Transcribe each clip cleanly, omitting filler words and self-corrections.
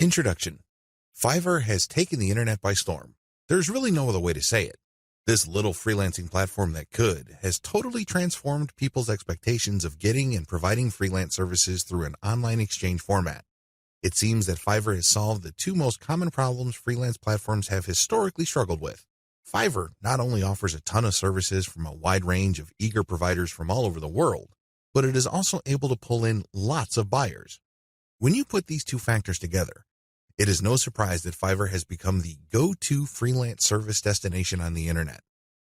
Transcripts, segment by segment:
Introduction. Fiverr has taken the internet by storm. There's really no other way to say it. This little freelancing platform that could has totally transformed people's expectations of getting and providing freelance services through an online exchange format. It seems that Fiverr has solved the two most common problems freelance platforms have historically struggled with. Fiverr not only offers a ton of services from a wide range of eager providers from all over the world, but it is also able to pull in lots of buyers. When you put these two factors together, it is no surprise that Fiverr has become the go-to freelance service destination on the internet.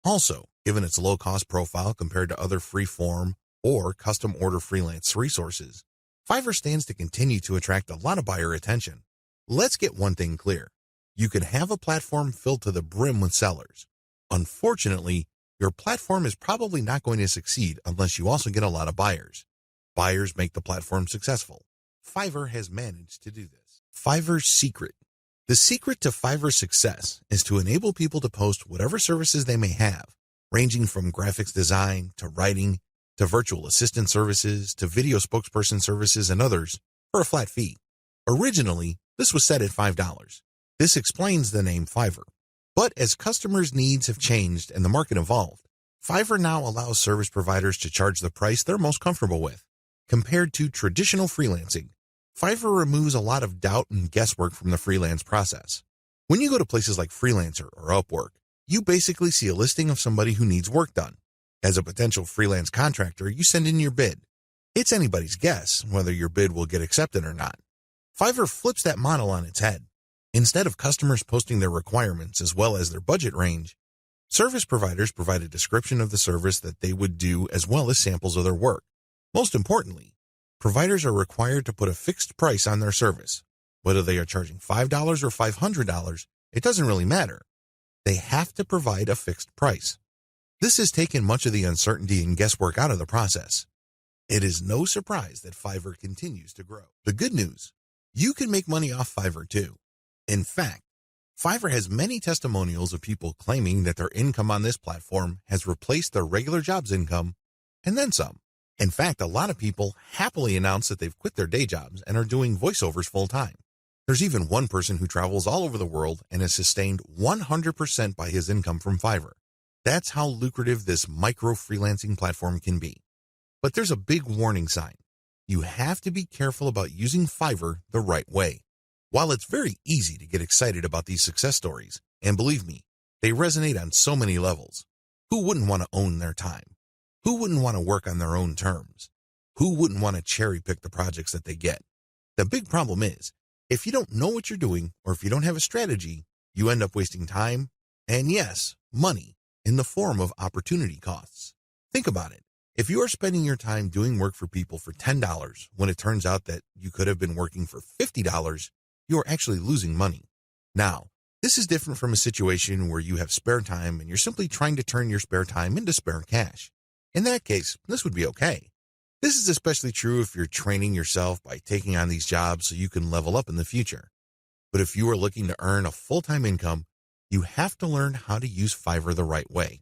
Also, given its low-cost profile compared to other free-form or custom-order freelance resources, Fiverr stands to continue to attract a lot of buyer attention. Let's get one thing clear. You can have a platform filled to the brim with sellers. Unfortunately, your platform is probably not going to succeed unless you also get a lot of buyers. Buyers make the platform successful. Fiverr has managed to do this. Fiverr's secret. The secret to Fiverr's success is to enable people to post whatever services they may have, ranging from graphics design to writing to virtual assistant services to video spokesperson services and others for a flat fee. Originally, this was set at $5. This explains the name Fiverr. But as customers' needs have changed and the market evolved, Fiverr now allows service providers to charge the price they're most comfortable with. Compared to traditional freelancing, Fiverr removes a lot of doubt and guesswork from the freelance process. When you go to places like Freelancer or Upwork, you basically see a listing of somebody who needs work done. As a potential freelance contractor, you send in your bid. It's anybody's guess whether your bid will get accepted or not. Fiverr flips that model on its head. Instead of customers posting their requirements as well as their budget range, service providers provide a description of the service that they would do as well as samples of their work. Most importantly, providers are required to put a fixed price on their service. Whether they are charging $5 or $500, it doesn't really matter. They have to provide a fixed price. This has taken much of the uncertainty and guesswork out of the process. It is no surprise that Fiverr continues to grow. The good news, you can make money off Fiverr too. In fact, Fiverr has many testimonials of people claiming that their income on this platform has replaced their regular job's income and then some. In fact, a lot of people happily announce that they've quit their day jobs and are doing voiceovers full-time. There's even one person who travels all over the world and is sustained 100% by his income from Fiverr. That's how lucrative this micro-freelancing platform can be. But there's a big warning sign. You have to be careful about using Fiverr the right way. While it's very easy to get excited about these success stories, and believe me, they resonate on so many levels. Who wouldn't want to own their time? Who wouldn't want to work on their own terms? Who wouldn't want to cherry pick the projects that they get? The big problem is, if you don't know what you're doing or if you don't have a strategy, you end up wasting time and, yes, money in the form of opportunity costs. Think about it. If you are spending your time doing work for people for $10 when it turns out that you could have been working for $50, you are actually losing money. Now, this is different from a situation where you have spare time and you're simply trying to turn your spare time into spare cash. In that case, this would be okay. This is especially true if you're training yourself by taking on these jobs so you can level up in the future. But if you are looking to earn a full-time income, you have to learn how to use Fiverr the right way.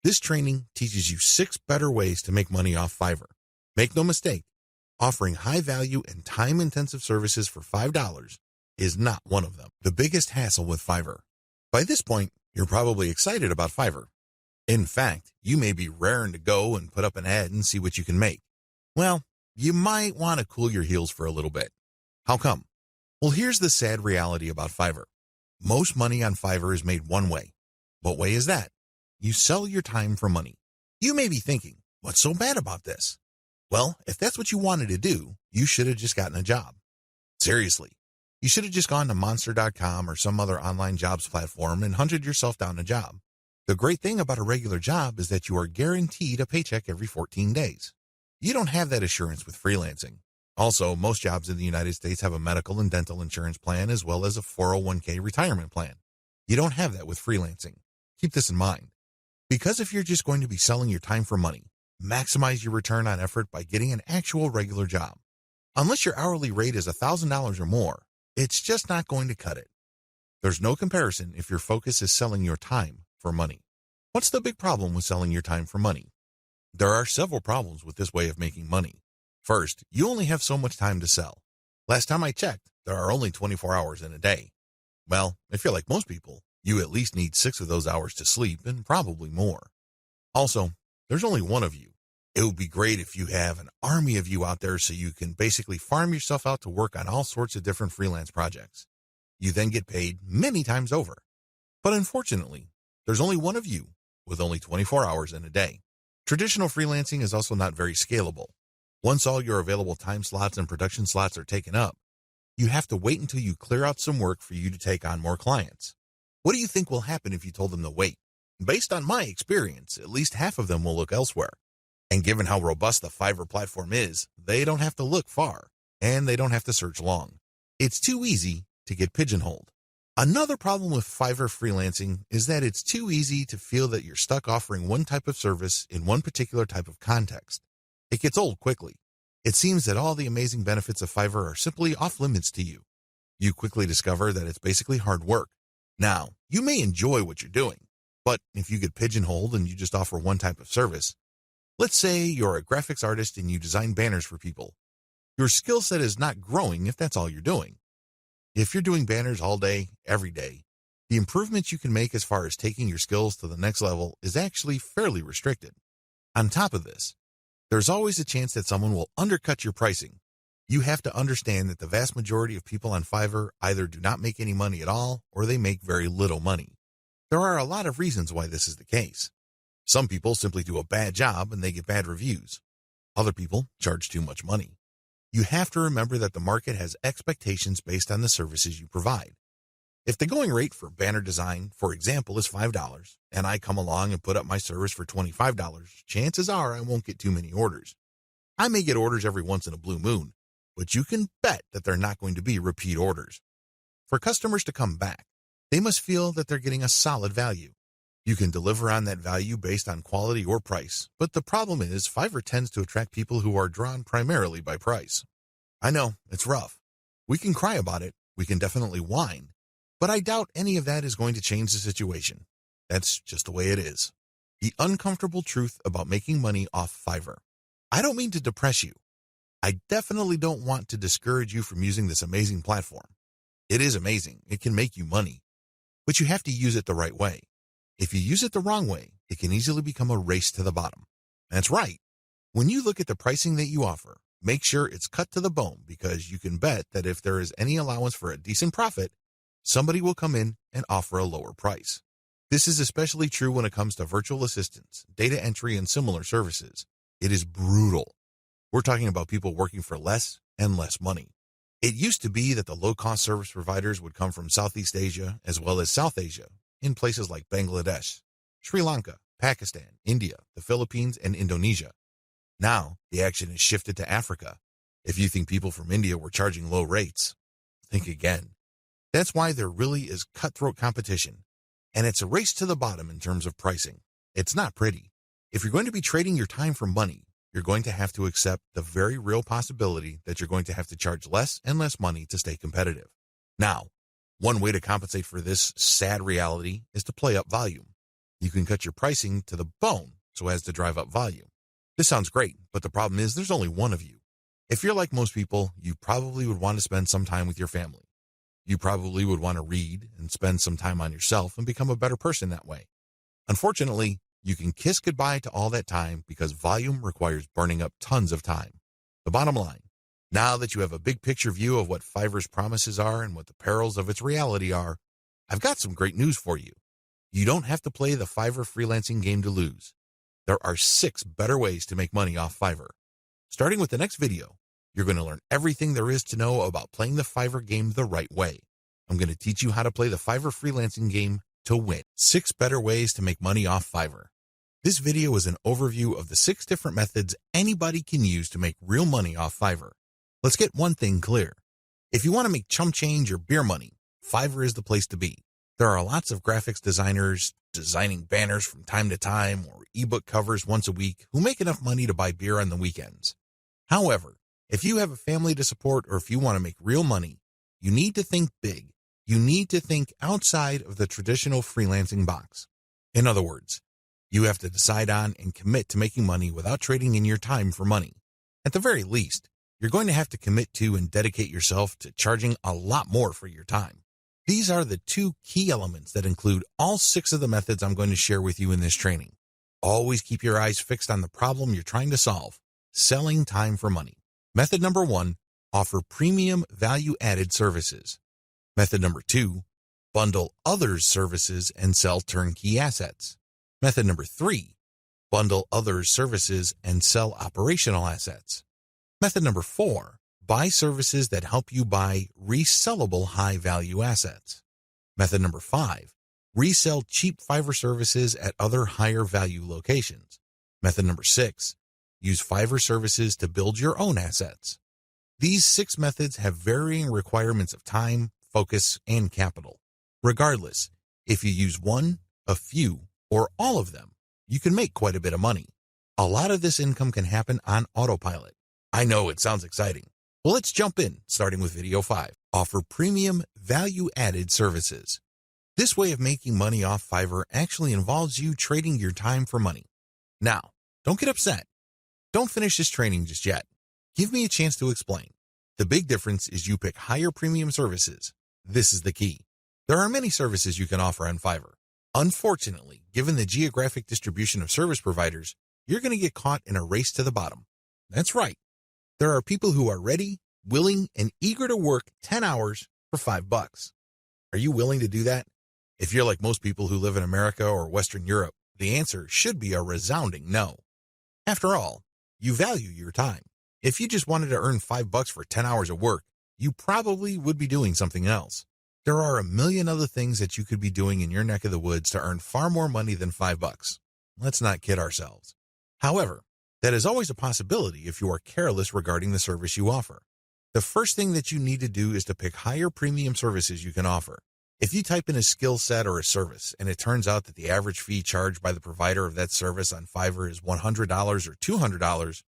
This training teaches you 6 better ways to make money off Fiverr. Make no mistake, offering high-value and time-intensive services for $5 is not one of them. The biggest hassle with Fiverr. By this point, you're probably excited about Fiverr. In fact, you may be raring to go and put up an ad and see what you can make. Well, you might want to cool your heels for a little bit. How come? Well, here's the sad reality about Fiverr. Most money on Fiverr is made one way. What way is that? You sell your time for money. You may be thinking, what's so bad about this? Well, if that's what you wanted to do, you should have just gotten a job. Seriously, you should have just gone to monster.com or some other online jobs platform and hunted yourself down a job. The great thing about a regular job is that you are guaranteed a paycheck every 14 days. You don't have that assurance with freelancing. Also, most jobs in the United States have a medical and dental insurance plan as well as a 401k retirement plan. You don't have that with freelancing. Keep this in mind. Because if you're just going to be selling your time for money, maximize your return on effort by getting an actual regular job. Unless your hourly rate is $1,000 or more, it's just not going to cut it. There's no comparison if your focus is selling your time for money. What's the big problem with selling your time for money? There are several problems with this way of making money. First, you only have so much time to sell. Last time I checked, there are only 24 hours in a day. Well, if you're like most people, you at least need 6 of those hours to sleep and probably more. Also, there's only one of you. It would be great if you have an army of you out there so you can basically farm yourself out to work on all sorts of different freelance projects. You then get paid many times over. But unfortunately, there's only one of you with only 24 hours in a day. Traditional freelancing is also not very scalable. Once all your available time slots and production slots are taken up, you have to wait until you clear out some work for you to take on more clients. What do you think will happen if you told them to wait? Based on my experience, at least half of them will look elsewhere. And given how robust the Fiverr platform is, they don't have to look far, and they don't have to search long. It's too easy to get pigeonholed. Another problem with Fiverr freelancing is that it's too easy to feel that you're stuck offering one type of service in one particular type of context. It gets old quickly. It seems that all the amazing benefits of Fiverr are simply off limits to you. You quickly discover that it's basically hard work. Now, you may enjoy what you're doing, but if you get pigeonholed and you just offer one type of service, let's say you're a graphics artist and you design banners for people. Your skill set is not growing if that's all you're doing. If you're doing banners all day, every day, the improvements you can make as far as taking your skills to the next level is actually fairly restricted. On top of this, there's always a chance that someone will undercut your pricing. You have to understand that the vast majority of people on Fiverr either do not make any money at all or they make very little money. There are a lot of reasons why this is the case. Some people simply do a bad job and they get bad reviews. Other people charge too much money. You have to remember that the market has expectations based on the services you provide. If the going rate for banner design, for example, is $5, and I come along and put up my service for $25, chances are I won't get too many orders. I may get orders every once in a blue moon, but you can bet that they're not going to be repeat orders. For customers to come back, they must feel that they're getting a solid value. You can deliver on that value based on quality or price, but the problem is Fiverr tends to attract people who are drawn primarily by price. I know, it's rough. We can cry about it, we can definitely whine, but I doubt any of that is going to change the situation. That's just the way it is. The uncomfortable truth about making money off Fiverr. I don't mean to depress you. I definitely don't want to discourage you from using this amazing platform. It is amazing, it can make you money, but you have to use it the right way. If you use it the wrong way, it can easily become a race to the bottom. That's right. When you look at the pricing that you offer, make sure it's cut to the bone because you can bet that if there is any allowance for a decent profit, somebody will come in and offer a lower price. This is especially true when it comes to virtual assistants, data entry, and similar services. It is brutal. We're talking about people working for less and less money. It used to be that the low-cost service providers would come from Southeast Asia as well as South Asia, in places like Bangladesh, Sri Lanka, Pakistan, India, the Philippines, and Indonesia. Now, the action has shifted to Africa. If you think people from India were charging low rates, think again. That's why there really is cutthroat competition, and it's a race to the bottom in terms of pricing. It's not pretty. If you're going to be trading your time for money, you're going to have to accept the very real possibility that you're going to have to charge less and less money to stay competitive. Now, one way to compensate for this sad reality is to play up volume. You can cut your pricing to the bone so as to drive up volume. This sounds great, but the problem is there's only one of you. If you're like most people, you probably would want to spend some time with your family. You probably would want to read and spend some time on yourself and become a better person that way. Unfortunately, you can kiss goodbye to all that time because volume requires burning up tons of time. The bottom line, now that you have a big picture view of what Fiverr's promises are and what the perils of its reality are, I've got some great news for you. You don't have to play the Fiverr freelancing game to lose. There are 6 better ways to make money off Fiverr. Starting with the next video, you're going to learn everything there is to know about playing the Fiverr game the right way. I'm going to teach you how to play the Fiverr freelancing game to win. 6 better ways to make money off Fiverr. This video is an overview of the 6 different methods anybody can use to make real money off Fiverr. Let's get one thing clear. If you want to make chump change or beer money, Fiverr is the place to be. There are lots of graphics designers designing banners from time to time or ebook covers once a week who make enough money to buy beer on the weekends. However, if you have a family to support or if you want to make real money, you need to think big. You need to think outside of the traditional freelancing box. In other words, you have to decide on and commit to making money without trading in your time for money. At the very least, you're going to have to commit to and dedicate yourself to charging a lot more for your time. These are the two key elements that include all 6 of the methods I'm going to share with you in this training. Always keep your eyes fixed on the problem you're trying to solve, selling time for money. Method number 1, offer premium value-added services. Method number 2, bundle others' services and sell turnkey assets. Method number 3, bundle others' services and sell operational assets. Method number 4, buy services that help you buy resellable high-value assets. Method number 5, resell cheap Fiverr services at other higher-value locations. Method number 6, use Fiverr services to build your own assets. These 6 methods have varying requirements of time, focus, and capital. Regardless, if you use one, a few, or all of them, you can make quite a bit of money. A lot of this income can happen on autopilot. I know it sounds exciting. Well, let's jump in, starting with video 5. Offer premium value-added services. This way of making money off Fiverr actually involves you trading your time for money. Now, don't get upset. Don't finish this training just yet. Give me a chance to explain. The big difference is you pick higher premium services. This is the key. There are many services you can offer on Fiverr. Unfortunately, given the geographic distribution of service providers, you're going to get caught in a race to the bottom. That's right. There are people who are ready, willing, and eager to work 10 hours for $5. Are you willing to do that? If you're like most people who live in America or Western Europe, the answer should be a resounding no. After all, you value your time. If you just wanted to earn $5 for 10 hours of work, you probably would be doing something else. There are a million other things that you could be doing in your neck of the woods to earn far more money than $5. Let's not kid ourselves. However, that is always a possibility if you are careless regarding the service you offer. The first thing that you need to do is to pick higher premium services you can offer. If you type in a skill set or a service and it turns out that the average fee charged by the provider of that service on Fiverr is $100 or $200,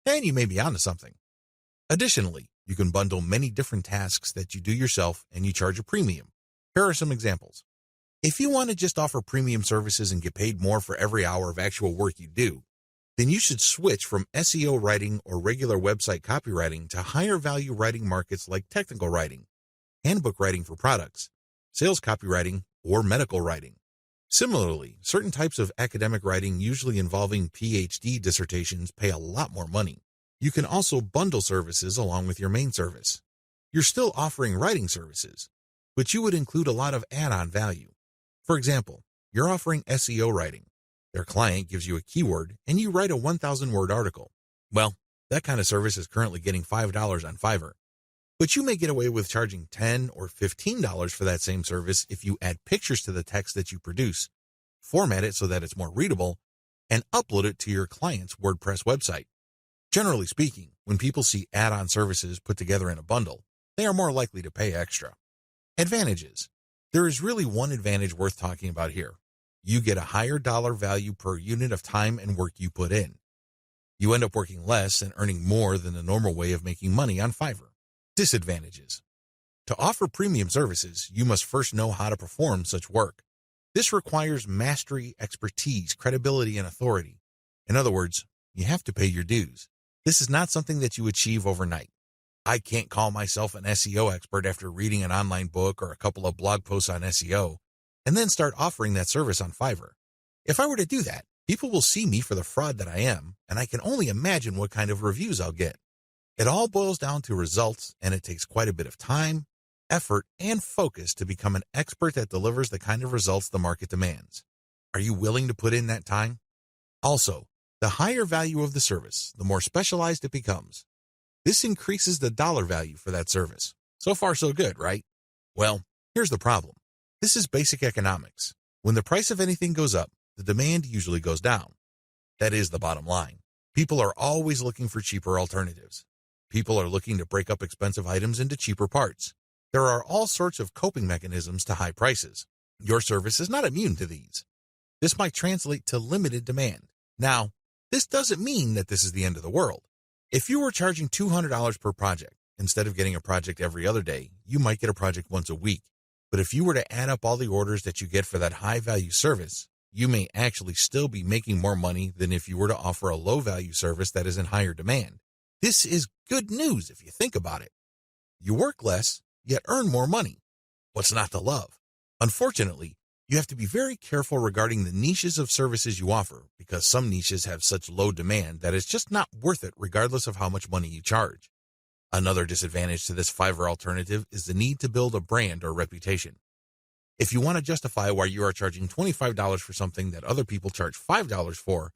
then you may be onto something. Additionally, you can bundle many different tasks that you do yourself and you charge a premium. Here are some examples. If you want to just offer premium services and get paid more for every hour of actual work you do, then you should switch from SEO writing or regular website copywriting to higher value writing markets like technical writing, handbook writing for products, sales copywriting, or medical writing. Similarly, certain types of academic writing, usually involving PhD dissertations, pay a lot more money. You can also bundle services along with your main service. You're still offering writing services, but you would include a lot of add-on value. For example, you're offering SEO writing. Their client gives you a keyword and you write a 1,000-word article. Well, that kind of service is currently getting $5 on Fiverr. But you may get away with charging $10 or $15 for that same service if you add pictures to the text that you produce, format it so that it's more readable, and upload it to your client's WordPress website. Generally speaking, when people see add-on services put together in a bundle, they are more likely to pay extra. Advantages. There is really one advantage worth talking about here. You get a higher dollar value per unit of time and work you put in. You end up working less and earning more than the normal way of making money on Fiverr. Disadvantages. To offer premium services, you must first know how to perform such work. This requires mastery, expertise, credibility, and authority. In other words, you have to pay your dues. This is not something that you achieve overnight. I can't call myself an SEO expert after reading an online book or a couple of blog posts on SEO, and then start offering that service on Fiverr. If I were to do that, people will see me for the fraud that I am, and I can only imagine what kind of reviews I'll get. It all boils down to results, and it takes quite a bit of time, effort, and focus to become an expert that delivers the kind of results the market demands. Are you willing to put in that time? Also, the higher value of the service, the more specialized it becomes. This increases the dollar value for that service. So far, so good, right? Well, here's the problem. This is basic economics. When the price of anything goes up, the demand usually goes down. That is the bottom line. People are always looking for cheaper alternatives. People are looking to break up expensive items into cheaper parts. There are all sorts of coping mechanisms to high prices. Your service is not immune to these. This might translate to limited demand. Now, this doesn't mean that this is the end of the world. If you were charging $200 per project, instead of getting a project every other day, you might get a project once a week. But if you were to add up all the orders that you get for that high-value service, you may actually still be making more money than if you were to offer a low-value service that is in higher demand. This is good news if you think about it. You work less, yet earn more money. What's not to love? Unfortunately, you have to be very careful regarding the niches of services you offer because some niches have such low demand that it's just not worth it regardless of how much money you charge. Another disadvantage to this Fiverr alternative is the need to build a brand or reputation. If you want to justify why you are charging $25 for something that other people charge $5 for,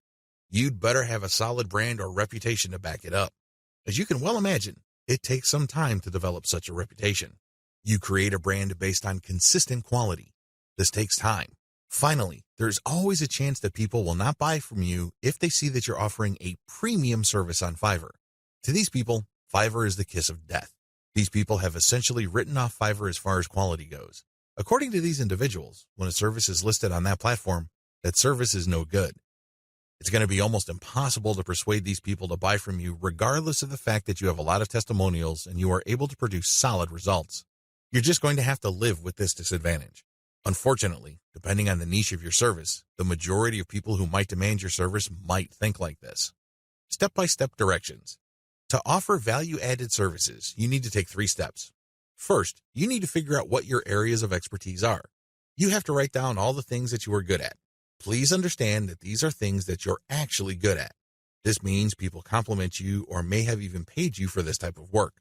you'd better have a solid brand or reputation to back it up. As you can well imagine, it takes some time to develop such a reputation. You create a brand based on consistent quality. This takes time. Finally, there's always a chance that people will not buy from you if they see that you're offering a premium service on Fiverr. To these people, Fiverr is the kiss of death. These people have essentially written off Fiverr as far as quality goes. According to these individuals, when a service is listed on that platform, that service is no good. It's going to be almost impossible to persuade these people to buy from you regardless of the fact that you have a lot of testimonials and you are able to produce solid results. You're just going to have to live with this disadvantage. Unfortunately, depending on the niche of your service, the majority of people who might demand your service might think like this. Step-by-step directions. To offer value-added services, you need to take 3 steps. First, you need to figure out what your areas of expertise are. You have to write down all the things that you are good at. Please understand that these are things that you're actually good at. This means people compliment you or may have even paid you for this type of work.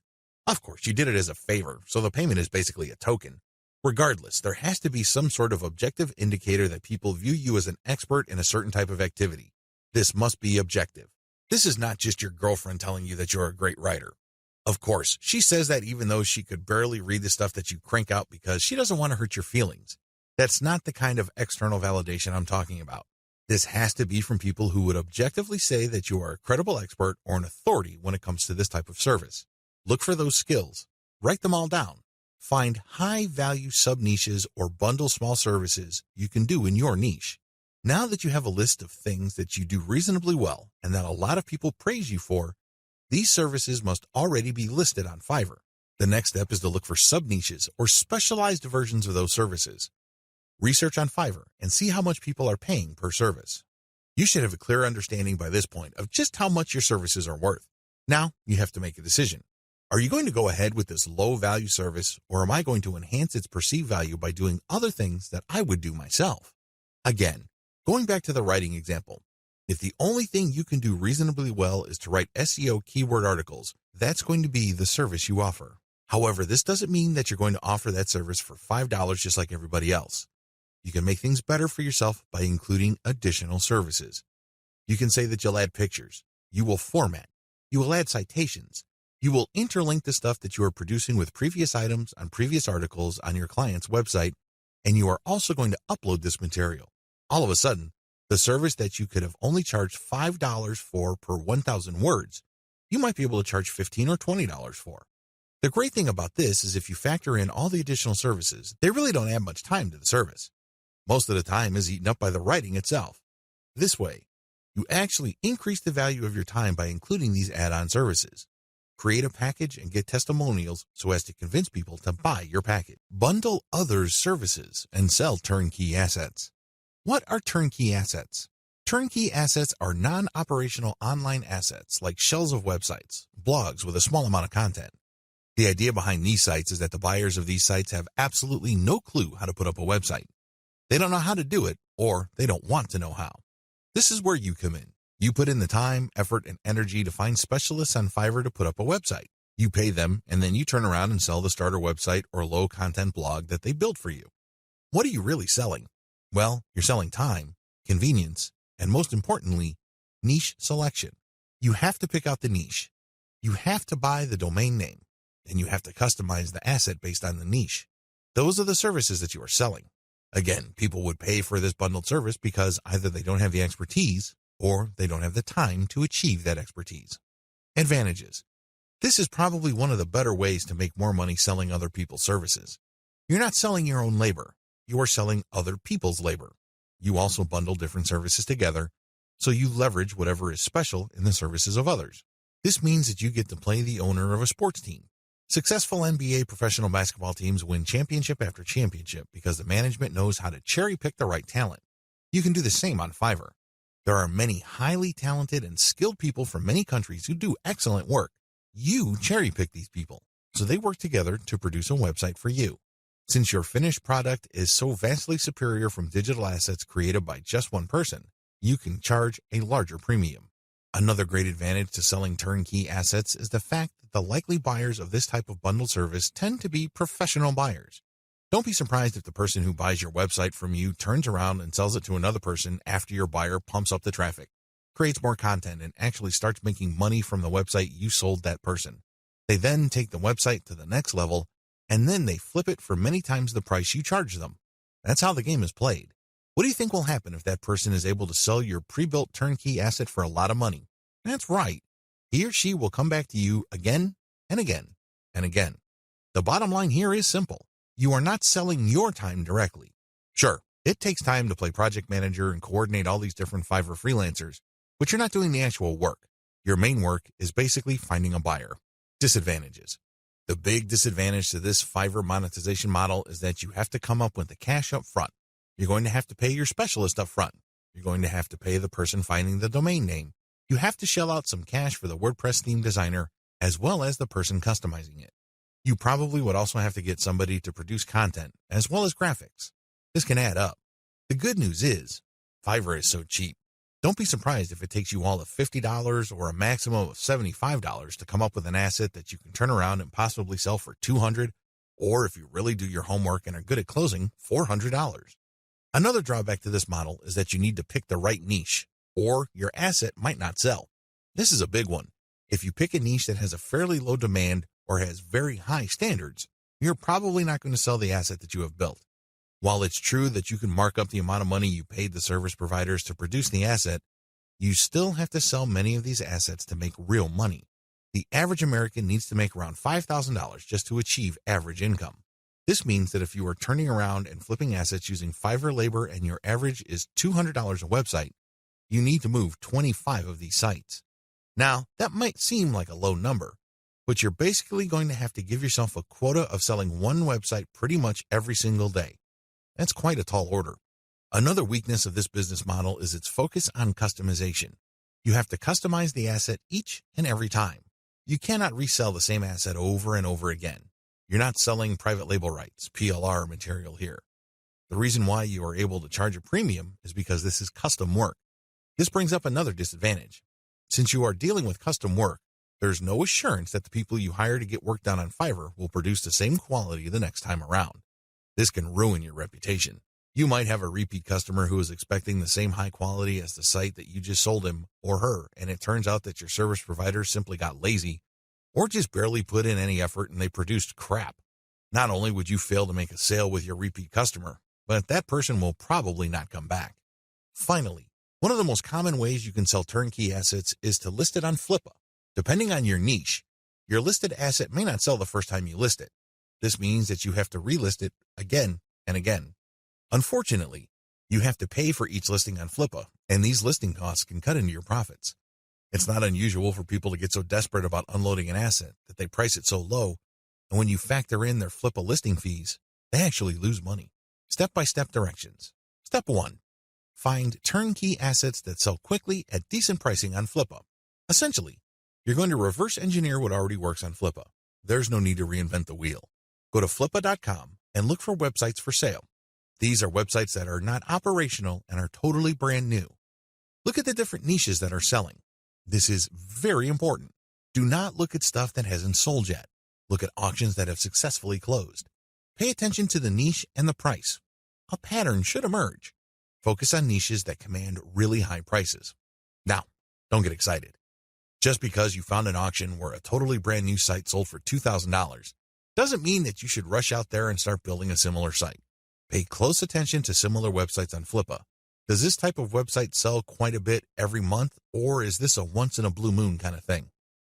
Of course, you did it as a favor, so the payment is basically a token. Regardless, there has to be some sort of objective indicator that people view you as an expert in a certain type of activity. This must be objective. This is not just your girlfriend telling you that you're a great writer. Of course, she says that even though she could barely read the stuff that you crank out because she doesn't want to hurt your feelings. That's not the kind of external validation I'm talking about. This has to be from people who would objectively say that you are a credible expert or an authority when it comes to this type of service. Look for those skills. Write them all down. Find high-value sub-niches or bundle small services you can do in your niche. Now that you have a list of things that you do reasonably well and that a lot of people praise you for, these services must already be listed on Fiverr. The next step is to look for sub-niches or specialized versions of those services. Research on Fiverr and see how much people are paying per service. You should have a clear understanding by this point of just how much your services are worth. Now you have to make a decision. Are you going to go ahead with this low-value service, or am I going to enhance its perceived value by doing other things that I would do myself? Again, going back to the writing example, if the only thing you can do reasonably well is to write SEO keyword articles, that's going to be the service you offer. However, this doesn't mean that you're going to offer that service for $5 just like everybody else. You can make things better for yourself by including additional services. You can say that you'll add pictures, you will format, you will add citations, you will interlink the stuff that you are producing with previous items on previous articles on your client's website, and you are also going to upload this material. All of a sudden, the service that you could have only charged $5 for per 1,000 words, you might be able to charge $15 or $20 for. The great thing about this is if you factor in all the additional services, they really don't add much time to the service. Most of the time is eaten up by the writing itself. This way, you actually increase the value of your time by including these add-on services. Create a package and get testimonials so as to convince people to buy your package. Bundle others' services and sell turnkey assets. What are turnkey assets? Turnkey assets are non-operational online assets like shells of websites, blogs with a small amount of content. The idea behind these sites is that the buyers of these sites have absolutely no clue how to put up a website. They don't know how to do it, or they don't want to know how. This is where you come in. You put in the time, effort, and energy to find specialists on Fiverr to put up a website. You pay them, and then you turn around and sell the starter website or low-content blog that they built for you. What are you really selling? Well, you're selling time, convenience, and most importantly, niche selection. You have to pick out the niche. You have to buy the domain name, and you have to customize the asset based on the niche. Those are the services that you are selling. Again, people would pay for this bundled service because either they don't have the expertise or they don't have the time to achieve that expertise. Advantages. This is probably one of the better ways to make more money selling other people's services. You're not selling your own labor. You are selling other people's labor. You also bundle different services together, so you leverage whatever is special in the services of others. This means that you get to play the owner of a sports team. Successful NBA professional basketball teams win championship after championship because the management knows how to cherry-pick the right talent. You can do the same on Fiverr. There are many highly talented and skilled people from many countries who do excellent work. You cherry pick these people, so they work together to produce a website for you. Since your finished product is so vastly superior from digital assets created by just one person, you can charge a larger premium. Another great advantage to selling turnkey assets is the fact that the likely buyers of this type of bundled service tend to be professional buyers. Don't be surprised if the person who buys your website from you turns around and sells it to another person after your buyer pumps up the traffic, creates more content, and actually starts making money from the website you sold that person. They then take the website to the next level, and then they flip it for many times the price you charge them. That's how the game is played. What do you think will happen if that person is able to sell your pre-built turnkey asset for a lot of money? That's right. He or she will come back to you again and again and again. The bottom line here is simple. You are not selling your time directly. Sure, it takes time to play project manager and coordinate all these different Fiverr freelancers, but you're not doing the actual work. Your main work is basically finding a buyer. Disadvantages. The big disadvantage to this Fiverr monetization model is that you have to come up with the cash up front. You're going to have to pay your specialist up front. You're going to have to pay the person finding the domain name. You have to shell out some cash for the WordPress theme designer, as well as the person customizing it. You probably would also have to get somebody to produce content, as well as graphics. This can add up. The good news is, Fiverr is so cheap. Don't be surprised if it takes you all of $50 or a maximum of $75 to come up with an asset that you can turn around and possibly sell for $200, or if you really do your homework and are good at closing, $400. Another drawback to this model is that you need to pick the right niche, or your asset might not sell. This is a big one. If you pick a niche that has a fairly low demand or has very high standards, you're probably not going to sell the asset that you have built. While it's true that you can mark up the amount of money you paid the service providers to produce the asset, you still have to sell many of these assets to make real money. The average American needs to make around $5,000 just to achieve average income. This means that if you are turning around and flipping assets using Fiverr labor and your average is $200 a website, you need to move 25 of these sites. Now, that might seem like a low number, but you're basically going to have to give yourself a quota of selling one website pretty much every single day. That's quite a tall order. Another weakness of this business model is its focus on customization. You have to customize the asset each and every time. You cannot resell the same asset over and over again. You're not selling private label rights, PLR material here. The reason why you are able to charge a premium is because this is custom work. This brings up another disadvantage. Since you are dealing with custom work, there's no assurance that the people you hire to get work done on Fiverr will produce the same quality the next time around. This can ruin your reputation. You might have a repeat customer who is expecting the same high quality as the site that you just sold him or her, and it turns out that your service provider simply got lazy or just barely put in any effort and they produced crap. Not only would you fail to make a sale with your repeat customer, but that person will probably not come back. Finally, one of the most common ways you can sell turnkey assets is to list it on Flippa. Depending on your niche, your listed asset may not sell the first time you list it. This means that you have to relist it again and again. Unfortunately, you have to pay for each listing on Flippa, and these listing costs can cut into your profits. It's not unusual for people to get so desperate about unloading an asset that they price it so low, and when you factor in their Flippa listing fees, they actually lose money. Step-by-step directions. Step 1. Find turnkey assets that sell quickly at decent pricing on Flippa. Essentially, you're going to reverse engineer what already works on Flippa. There's no need to reinvent the wheel. Go to flippa.com and look for websites for sale. These are websites that are not operational and are totally brand new. Look at the different niches that are selling. This is very important. Do not look at stuff that hasn't sold yet. Look at auctions that have successfully closed. Pay attention to the niche and the price. A pattern should emerge. Focus on niches that command really high prices. Now, don't get excited. Just because you found an auction where a totally brand new site sold for $2,000 doesn't mean that you should rush out there and start building a similar site. Pay close attention to similar websites on Flippa. Does this type of website sell quite a bit every month, or is this a once-in-a-blue-moon kind of thing?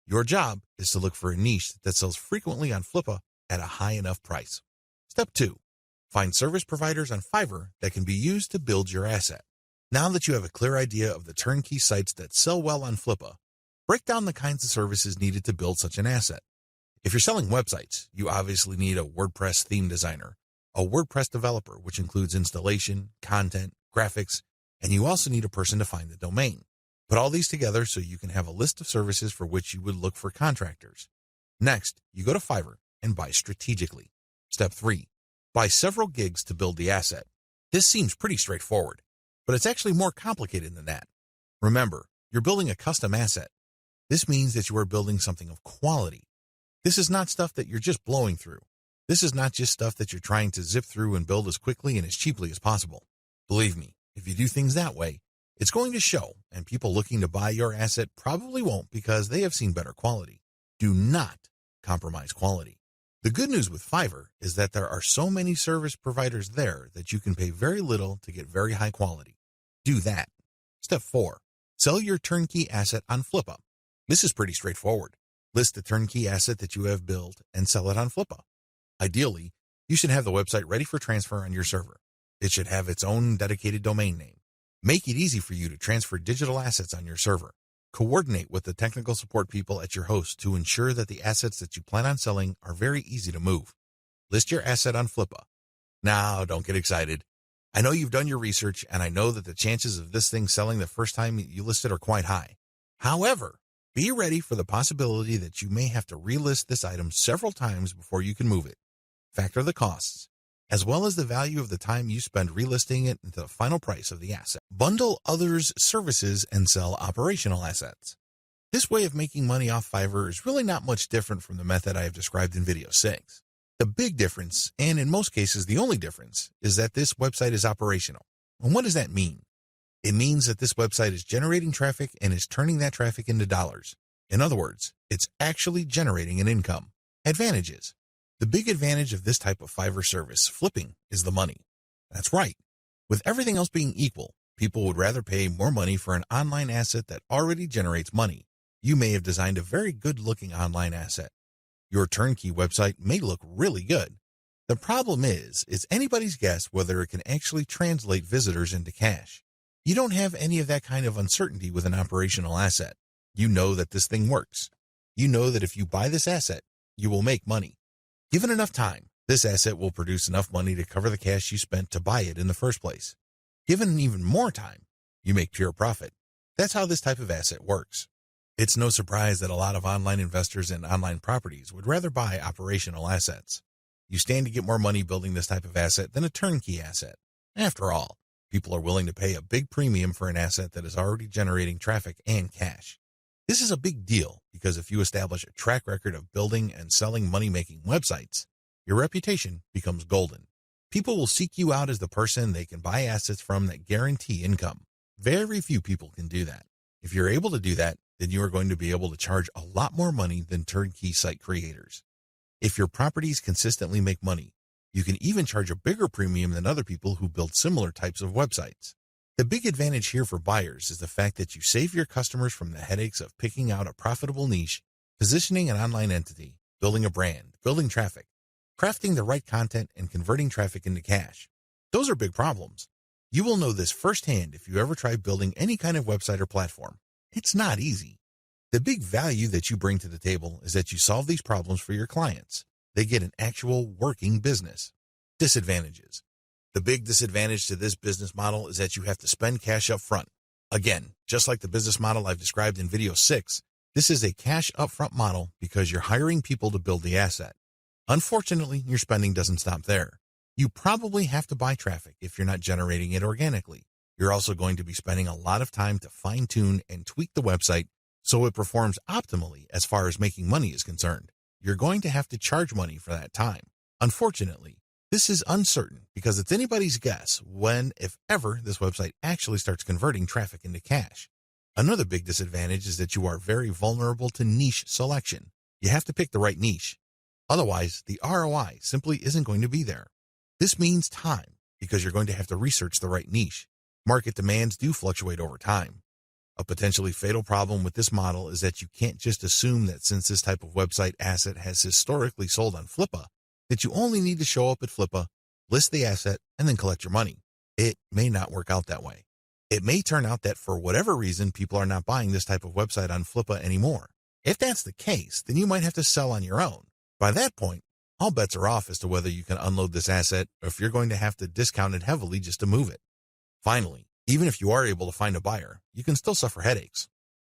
Your job is to look for a niche that sells frequently on Flippa at a high enough price. Step 2. Find service providers on Fiverr that can be used to build your asset. Now that you have a clear idea of the turnkey sites that sell well on Flippa, break down the kinds of services needed to build such an asset. If you're selling websites, you obviously need a WordPress theme designer, a WordPress developer, which includes installation, content, graphics, And you also need a person to find the domain. Put all these together so you can have a list of services for which you would look for contractors. Next, you go to Fiverr and buy strategically. Step 3. Buy several gigs to build the asset. This seems pretty straightforward, but it's actually more complicated than that. Remember, you're building a custom asset. This means that you are building something of quality. This is not stuff that you're just blowing through. This is not just stuff that you're trying to zip through and build as quickly and as cheaply as possible. Believe me, if you do things that way, it's going to show, and people looking to buy your asset probably won't because they have seen better quality. Do not compromise quality. The good news with Fiverr is that there are so many service providers there that you can pay very little to get very high quality. Do that. Step 4. Sell your turnkey asset on Flippa. This is pretty straightforward. List the turnkey asset that you have built and sell it on Flippa. Ideally, you should have the website ready for transfer on your server. It should have its own dedicated domain name. Make it easy for you to transfer digital assets on your server. Coordinate with the technical support people at your host to ensure that the assets that you plan on selling are very easy to move. List your asset on Flippa. Now, don't get excited. I know you've done your research, and I know that the chances of this thing selling the first time you list it are quite high. However, be ready for the possibility that you may have to relist this item several times before you can move it. Factor the costs, as well as the value of the time you spend relisting it into the final price of the asset. Bundle others' services and sell operational assets. This way of making money off Fiverr is really not much different from the method I have described in video 6. The big difference, and in most cases the only difference, is that this website is operational. And what does that mean? It means that this website is generating traffic and is turning that traffic into dollars. In other words, it's actually generating an income. Advantages. The big advantage of this type of Fiverr service, flipping, is the money. That's right. With everything else being equal, people would rather pay more money for an online asset that already generates money. You may have designed a very good-looking online asset. Your turnkey website may look really good. The problem is, it's anybody's guess whether it can actually translate visitors into cash. You don't have any of that kind of uncertainty with an operational asset. You know that this thing works. You know that if you buy this asset, you will make money. Given enough time, this asset will produce enough money to cover the cash you spent to buy it in the first place. Given even more time, you make pure profit. That's how this type of asset works. It's no surprise that a lot of online investors in online properties would rather buy operational assets. You stand to get more money building this type of asset than a turnkey asset. After all, people are willing to pay a big premium for an asset that is already generating traffic and cash. This is a big deal because if you establish a track record of building and selling money-making websites, your reputation becomes golden. People will seek you out as the person they can buy assets from that guarantee income. Very few people can do that. If you're able to do that, then you are going to be able to charge a lot more money than turnkey site creators. If your properties consistently make money, you can even charge a bigger premium than other people who build similar types of websites. The big advantage here for buyers is the fact that you save your customers from the headaches of picking out a profitable niche, positioning an online entity, building a brand, building traffic, crafting the right content, and converting traffic into cash. Those are big problems. You will know this firsthand if you ever try building any kind of website or platform. It's not easy. The big value that you bring to the table is that you solve these problems for your clients. They get an actual working business. Disadvantages. The big disadvantage to this business model is that you have to spend cash up front. Again, just like the business model I've described in video 6, this is a cash upfront model because you're hiring people to build the asset. Unfortunately, your spending doesn't stop there. You probably have to buy traffic if you're not generating it organically. You're also going to be spending a lot of time to fine-tune and tweak the website so it performs optimally as far as making money is concerned. You're going to have to charge money for that time. Unfortunately, this is uncertain because it's anybody's guess when, if ever, this website actually starts converting traffic into cash. Another big disadvantage is that you are very vulnerable to niche selection. You have to pick the right niche. Otherwise, the ROI simply isn't going to be there. This means time because you're going to have to research the right niche. Market demands do fluctuate over time. A potentially fatal problem with this model is that you can't just assume that since this type of website asset has historically sold on Flippa, that you only need to show up at Flippa, list the asset, and then collect your money. It may not work out that way. It may turn out that for whatever reason, people are not buying this type of website on Flippa anymore. If that's the case, then you might have to sell on your own. By that point, all bets are off as to whether you can unload this asset or if you're going to have to discount it heavily just to move it. Finally, Even if you are able to find a buyer, you can still suffer headaches.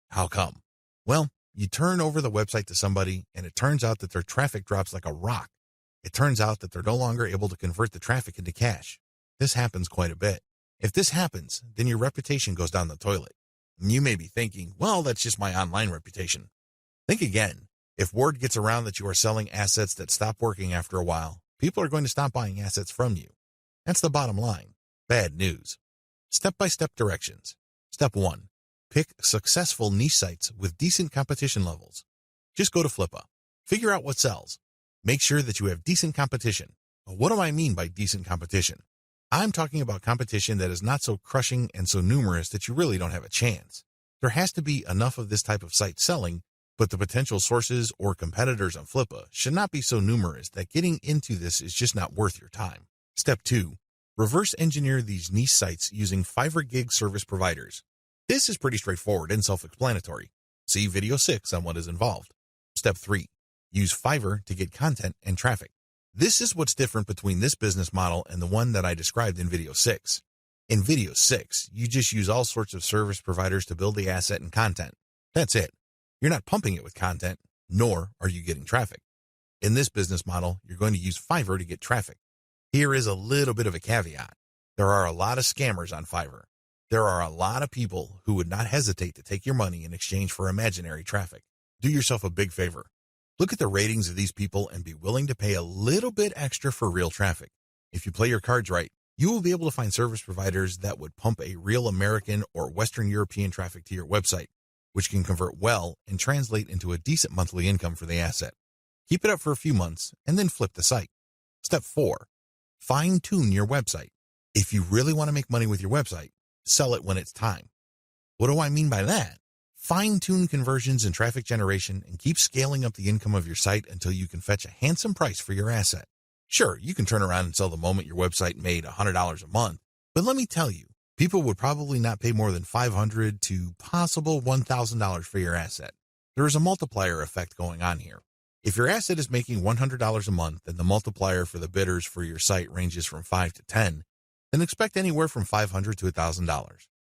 How come? Well, you turn over the website to somebody and it turns out that their traffic drops like a rock. It turns out that they're no longer able to convert the traffic into cash. This happens quite a bit. If this happens, then your reputation goes down the toilet. And you may be thinking, well, that's just my online reputation. Think again. If word gets around that you are selling assets that stop working after a while, people are going to stop buying assets from you. That's the bottom line. Bad news. Step-by-step directions. Step 1. Pick successful niche sites with decent competition levels. Just go to Flippa. Figure out what sells. Make sure that you have decent competition. What do I mean by decent competition? I'm talking about competition that is not so crushing and so numerous that you really don't have a chance. There has to be enough of this type of site selling, but the potential sources or competitors on Flippa should not be so numerous that getting into this is just not worth your time. Step 2. Reverse engineer these niche sites using Fiverr gig service providers. This is pretty straightforward and self-explanatory. See video 6 on what is involved. Step 3. Use Fiverr to get content and traffic. This is what's different between this business model and the one that I described in video 6. In video 6, you just use all sorts of service providers to build the asset and content. That's it. You're not pumping it with content, nor are you getting traffic. In this business model, you're going to use Fiverr to get traffic. Here is a little bit of a caveat. There are a lot of scammers on Fiverr. There are a lot of people who would not hesitate to take your money in exchange for imaginary traffic. Do yourself a big favor. Look at the ratings of these people and be willing to pay a little bit extra for real traffic. If you play your cards right, you will be able to find service providers that would pump a real American or Western European traffic to your website, which can convert well and translate into a decent monthly income for the asset. Keep it up for a few months and then flip the site. Step 4. Fine-tune your website. If you really want to make money with your website, sell it when it's time. What do I mean by that? Fine-tune conversions and traffic generation and keep scaling up the income of your site until you can fetch a handsome price for your asset. Sure, you can turn around and sell the moment your website made $100 a month, but let me tell you, people would probably not pay more than $500 to possible $1,000 for your asset. There is a multiplier effect going on here. If your asset is making $100 a month and the multiplier for the bidders for your site ranges from 5 to 10, then expect anywhere from $500 to $1,000.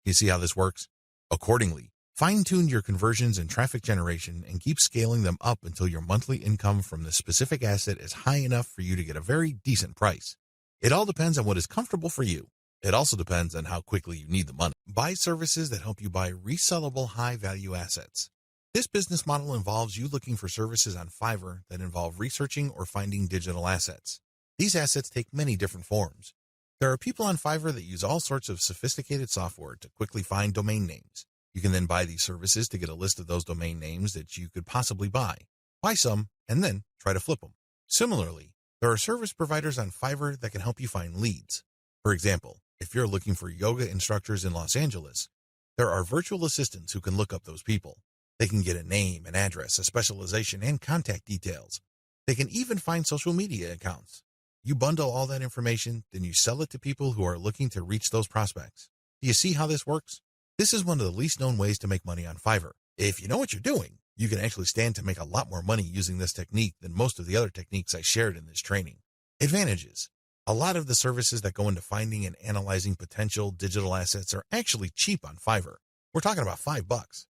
You see how this works? Accordingly, fine-tune your conversions and traffic generation and keep scaling them up until your monthly income from the specific asset is high enough for you to get a very decent price. It all depends on what is comfortable for you. It also depends on how quickly you need the money. Buy services that help you buy resellable high-value assets. This business model involves you looking for services on Fiverr that involve researching or finding digital assets. These assets take many different forms. There are people on Fiverr that use all sorts of sophisticated software to quickly find domain names. You can then buy these services to get a list of those domain names that you could possibly buy. Buy some, and then try to flip them. Similarly, there are service providers on Fiverr that can help you find leads. For example, if you're looking for yoga instructors in Los Angeles, there are virtual assistants who can look up those people. They can get a name, an address, a specialization, and contact details. They can even find social media accounts. You bundle all that information, then you sell it to people who are looking to reach those prospects. Do you see how this works? This is one of the least known ways to make money on Fiverr. If you know what you're doing, you can actually stand to make a lot more money using this technique than most of the other techniques I shared in this training. Advantages. A lot of the services that go into finding and analyzing potential digital assets are actually cheap on Fiverr. We're talking about $5.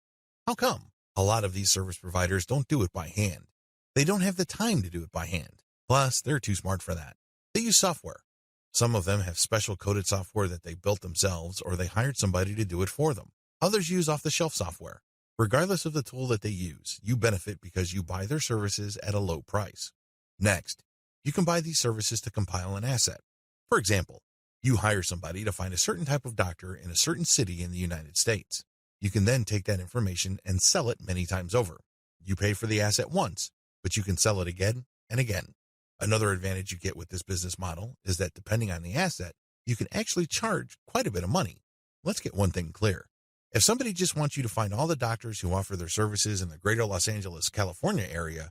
How come? A lot of these service providers don't do it by hand. They don't have the time to do it by hand. Plus, they're too smart for that. They use software. Some of them have special coded software that they built themselves or they hired somebody to do it for them. Others use off-the-shelf software. Regardless of the tool that they use, you benefit because you buy their services at a low price. Next, you can buy these services to compile an asset. For example, you hire somebody to find a certain type of doctor in a certain city in the United States. You can then take that information and sell it many times over. You pay for the asset once, but you can sell it again and again. Another advantage you get with this business model is that depending on the asset, you can actually charge quite a bit of money. Let's get one thing clear. If somebody just wants you to find all the doctors who offer their services in the greater Los Angeles, California area,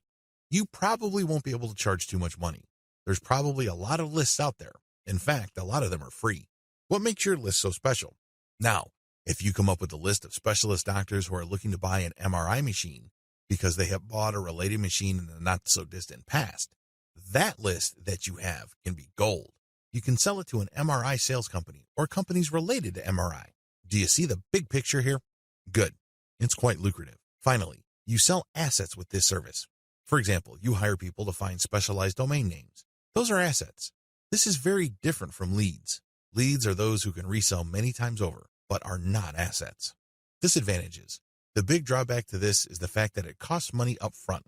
you probably won't be able to charge too much money. There's probably a lot of lists out there. In fact, a lot of them are free. What makes your list so special? Now, if you come up with a list of specialist doctors who are looking to buy an MRI machine because they have bought a related machine in the not-so-distant past, that list that you have can be gold. You can sell it to an MRI sales company or companies related to MRI. Do you see the big picture here? Good. It's quite lucrative. Finally, you sell assets with this service. For example, you hire people to find specialized domain names. Those are assets. This is very different from leads. Leads are those who can resell many times over, but are not assets. Disadvantages. The big drawback to this is the fact that it costs money up front.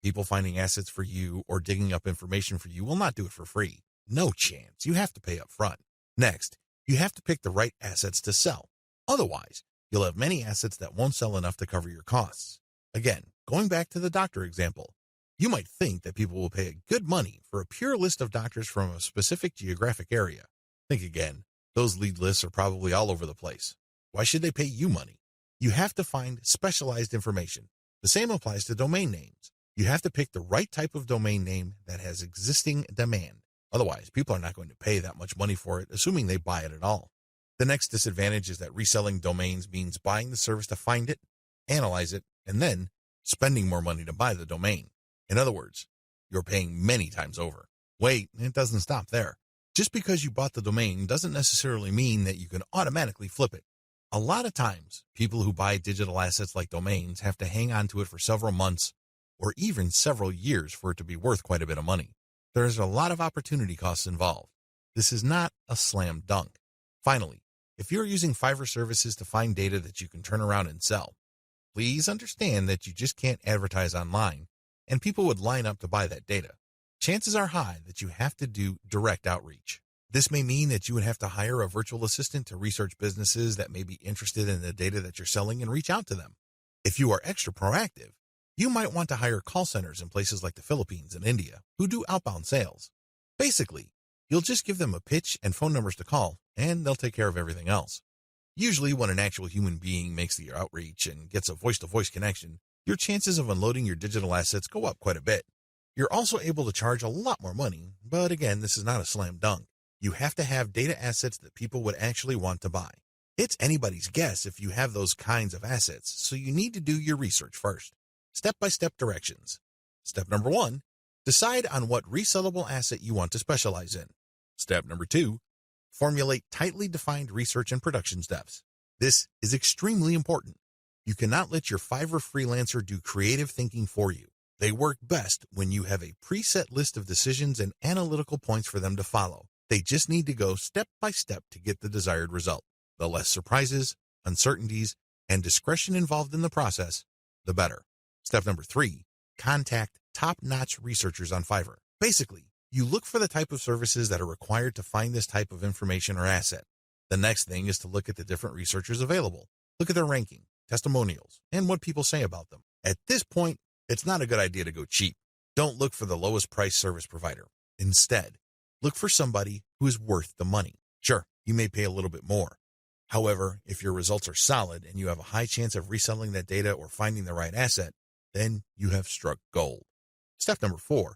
People finding assets for you or digging up information for you will not do it for free. No chance. You have to pay up front. Next, you have to pick the right assets to sell. Otherwise, you'll have many assets that won't sell enough to cover your costs. Again, going back to the doctor example, you might think that people will pay good money for a pure list of doctors from a specific geographic area. Think again. Those lead lists are probably all over the place. Why should they pay you money? You have to find specialized information. The same applies to domain names. You have to pick the right type of domain name that has existing demand. Otherwise, people are not going to pay that much money for it, assuming they buy it at all. The next disadvantage is that reselling domains means buying the service to find it, analyze it, and then spending more money to buy the domain. In other words, you're paying many times over. Wait, it doesn't stop there. Just because you bought the domain doesn't necessarily mean that you can automatically flip it. A lot of times, people who buy digital assets like domains have to hang on to it for several months or even several years for it to be worth quite a bit of money. There's a lot of opportunity costs involved. This is not a slam dunk. Finally, if you're using Fiverr services to find data that you can turn around and sell, please understand that you just can't advertise online, and people would line up to buy that data. Chances are high that you have to do direct outreach. This may mean that you would have to hire a virtual assistant to research businesses that may be interested in the data that you're selling and reach out to them. If you are extra proactive, you might want to hire call centers in places like the Philippines and India who do outbound sales. Basically, you'll just give them a pitch and phone numbers to call, and they'll take care of everything else. Usually, when an actual human being makes the outreach and gets a voice-to-voice connection, your chances of unloading your digital assets go up quite a bit. You're also able to charge a lot more money, but again, this is not a slam dunk. You have to have data assets that people would actually want to buy. It's anybody's guess if you have those kinds of assets, so you need to do your research first. Step-by-step directions. Step number 1, decide on what resellable asset you want to specialize in. Step number 2, formulate tightly defined research and production steps. This is extremely important. You cannot let your Fiverr freelancer do creative thinking for you. They work best when you have a preset list of decisions and analytical points for them to follow. They just need to go step by step to get the desired result. The less surprises, uncertainties, and discretion involved in the process, the better. Step number 3, contact top-notch researchers on Fiverr. Basically, you look for the type of services that are required to find this type of information or asset. The next thing is to look at the different researchers available. Look at their ranking, testimonials, and what people say about them. At this point, it's not a good idea to go cheap. Don't look for the lowest price service provider. Instead, look for somebody who is worth the money. Sure, you may pay a little bit more. However, if your results are solid and you have a high chance of reselling that data or finding the right asset, then you have struck gold. Step number 4,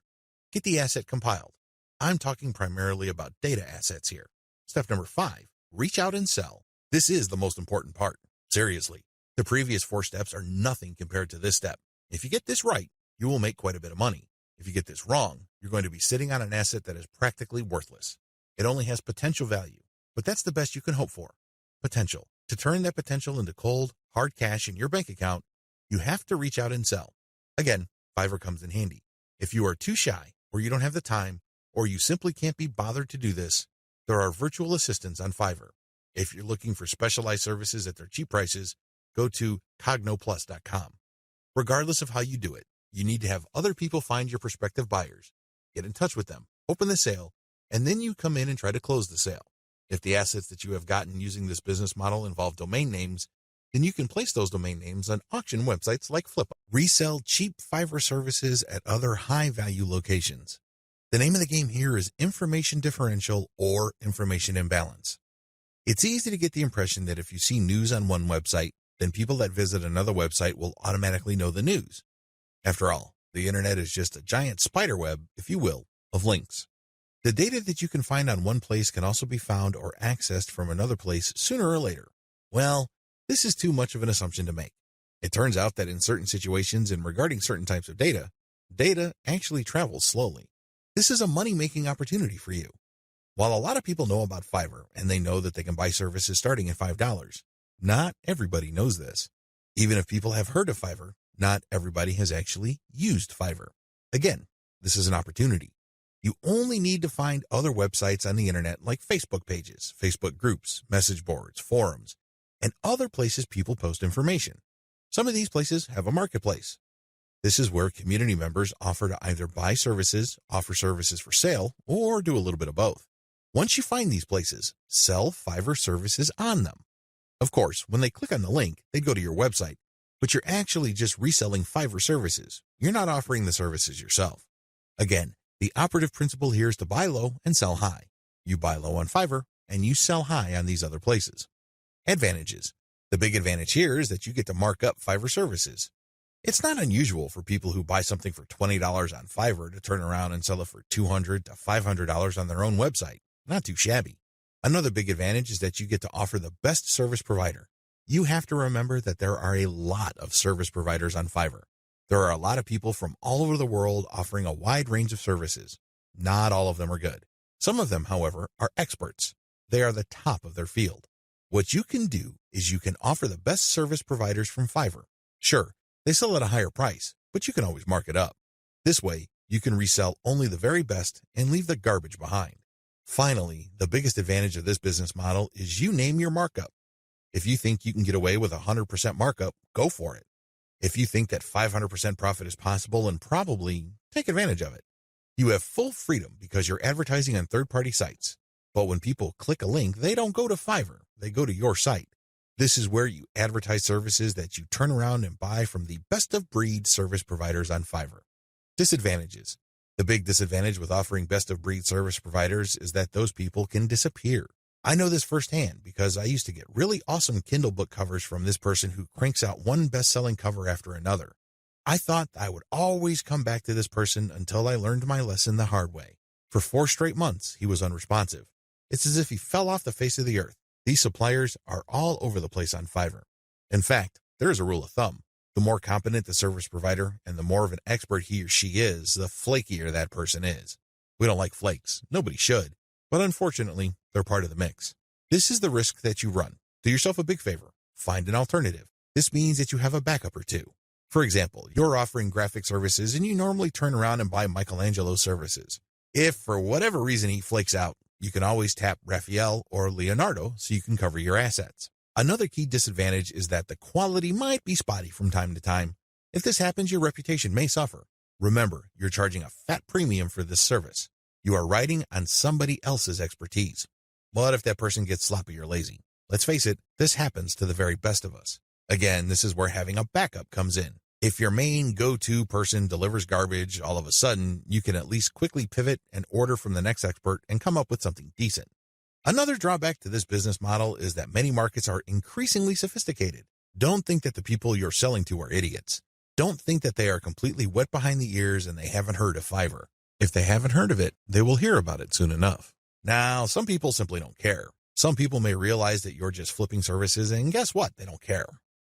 get the asset compiled. I'm talking primarily about data assets here. Step number 5, reach out and sell. This is the most important part. Seriously, the previous 4 steps are nothing compared to this step. If you get this right, you will make quite a bit of money. If you get this wrong, you're going to be sitting on an asset that is practically worthless. It only has potential value, but that's the best you can hope for. Potential. To turn that potential into cold, hard cash in your bank account, you have to reach out and sell. Again, Fiverr comes in handy. If you are too shy, or you don't have the time, or you simply can't be bothered to do this, there are virtual assistants on Fiverr. If you're looking for specialized services at their cheap prices, go to cognoplus.com. Regardless of how you do it, you need to have other people find your prospective buyers, get in touch with them, open the sale, and then you come in and try to close the sale. If the assets that you have gotten using this business model involve domain names, then you can place those domain names on auction websites like Flippa. Resell cheap Fiverr services at other high-value locations. The name of the game here is information differential or information imbalance. It's easy to get the impression that if you see news on one website, then people that visit another website will automatically know the news. After all, the internet is just a giant spider web, if you will, of links. The data that you can find on one place can also be found or accessed from another place sooner or later. Well, this is too much of an assumption to make. It turns out that in certain situations and regarding certain types of data, data actually travels slowly. This is a money-making opportunity for you. While a lot of people know about Fiverr and they know that they can buy services starting at $5, Not everybody knows this. Even if people have heard of Fiverr, not everybody has actually used Fiverr. Again, this is an opportunity. You only need to find other websites on the internet like Facebook pages, Facebook groups, message boards, forums, and other places people post information. Some of these places have a marketplace. This is where community members offer to either buy services, offer services for sale, or do a little bit of both. Once you find these places, sell Fiverr services on them. Of course, when they click on the link, they go to your website, but you're actually just reselling Fiverr services. You're not offering the services yourself. Again, the operative principle here is to buy low and sell high. You buy low on Fiverr, and you sell high on these other places. Advantages. The big advantage here is that you get to mark up Fiverr services. It's not unusual for people who buy something for $20 on Fiverr to turn around and sell it for $200 to $500 on their own website. Not too shabby. Another big advantage is that you get to offer the best service provider. You have to remember that there are a lot of service providers on Fiverr. There are a lot of people from all over the world offering a wide range of services. Not all of them are good. Some of them, however, are experts. They are the top of their field. What you can do is you can offer the best service providers from Fiverr. Sure, they sell at a higher price, but you can always mark it up. This way, you can resell only the very best and leave the garbage behind. Finally, the biggest advantage of this business model is you name your markup. If you think you can get away with 100% markup, go for it. If you think that 500% profit is possible, and probably, take advantage of it. You have full freedom because you're advertising on third-party sites. But when people click a link, they don't go to Fiverr, they go to your site. This is where you advertise services that you turn around and buy from the best-of-breed service providers on Fiverr. Disadvantages. The big disadvantage with offering best-of-breed service providers is that those people can disappear. I know this firsthand because I used to get really awesome Kindle book covers from this person who cranks out one best-selling cover after another. I thought I would always come back to this person until I learned my lesson the hard way. For 4 straight months, he was unresponsive. It's as if he fell off the face of the earth. These suppliers are all over the place on Fiverr. In fact, there is a rule of thumb. The more competent the service provider and the more of an expert he or she is, the flakier that person is. We don't like flakes. Nobody should. But unfortunately, they're part of the mix. This is the risk that you run. Do yourself a big favor. Find an alternative. This means that you have a backup or two. For example, you're offering graphic services and you normally turn around and buy Michelangelo's services. If for whatever reason he flakes out, you can always tap Raphael or Leonardo so you can cover your assets. Another key disadvantage is that the quality might be spotty from time to time. If this happens, your reputation may suffer. Remember, you're charging a fat premium for this service. You are riding on somebody else's expertise. But if that person gets sloppy or lazy, let's face it, this happens to the very best of us. Again, this is where having a backup comes in. If your main go-to person delivers garbage, all of a sudden, you can at least quickly pivot and order from the next expert and come up with something decent. Another drawback to this business model is that many markets are increasingly sophisticated. Don't think that the people you're selling to are idiots. Don't think that they are completely wet behind the ears and they haven't heard of Fiverr. If they haven't heard of it, they will hear about it soon enough. Now, some people simply don't care. Some people may realize that you're just flipping services, and guess what? They don't care.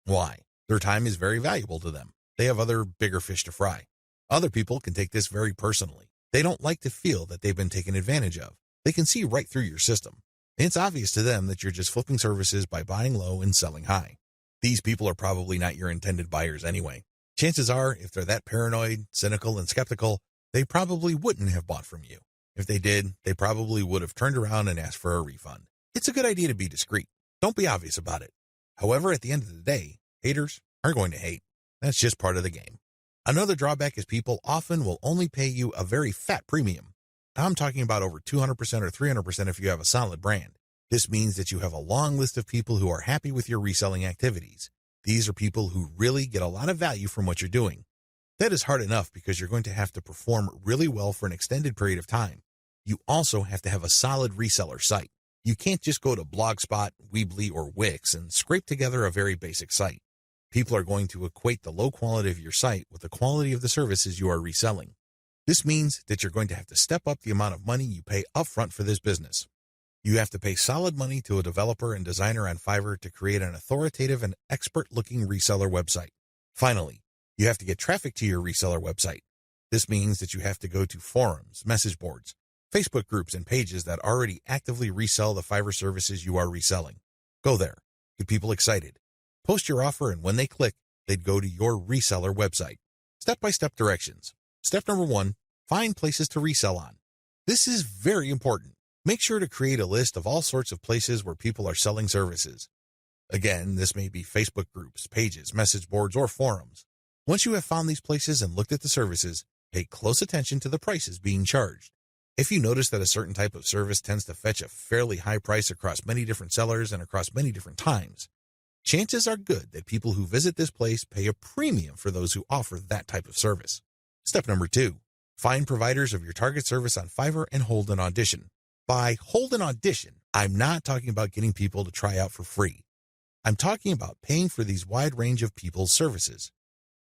Why? Their time is very valuable to them. They have other bigger fish to fry. Other people can take this very personally. They don't like to feel that they've been taken advantage of. They can see right through your system. It's obvious to them that you're just flipping services by buying low and selling high. These people are probably not your intended buyers anyway. Chances are, if they're that paranoid, cynical, and skeptical, they probably wouldn't have bought from you. If they did, they probably would have turned around and asked for a refund. It's a good idea to be discreet. Don't be obvious about it. However, at the end of the day, haters are going to hate. That's just part of the game. Another drawback is people often will only pay you a very fat premium. I'm talking about over 200% or 300% if you have a solid brand. This means that you have a long list of people who are happy with your reselling activities. These are people who really get a lot of value from what you're doing. That is hard enough because you're going to have to perform really well for an extended period of time. You also have to have a solid reseller site. You can't just go to Blogspot, Weebly, or Wix and scrape together a very basic site. People are going to equate the low quality of your site with the quality of the services you are reselling. This means that you're going to have to step up the amount of money you pay upfront for this business. You have to pay solid money to a developer and designer on Fiverr to create an authoritative and expert-looking reseller website. Finally, you have to get traffic to your reseller website. This means that you have to go to forums, message boards, Facebook groups, and pages that already actively resell the Fiverr services you are reselling. Go there. Get people excited. Post your offer, and when they click, they'd go to your reseller website. Step-by-step directions. Step number 1, find places to resell on. This is very important. Make sure to create a list of all sorts of places where people are selling services. Again, this may be Facebook groups, pages, message boards, or forums. Once you have found these places and looked at the services, pay close attention to the prices being charged. If you notice that a certain type of service tends to fetch a fairly high price across many different sellers and across many different times, chances are good that people who visit this place pay a premium for those who offer that type of service. Step number 2, find providers of your target service on Fiverr and hold an audition. By hold an audition, I'm not talking about getting people to try out for free. I'm talking about paying for these wide range of people's services.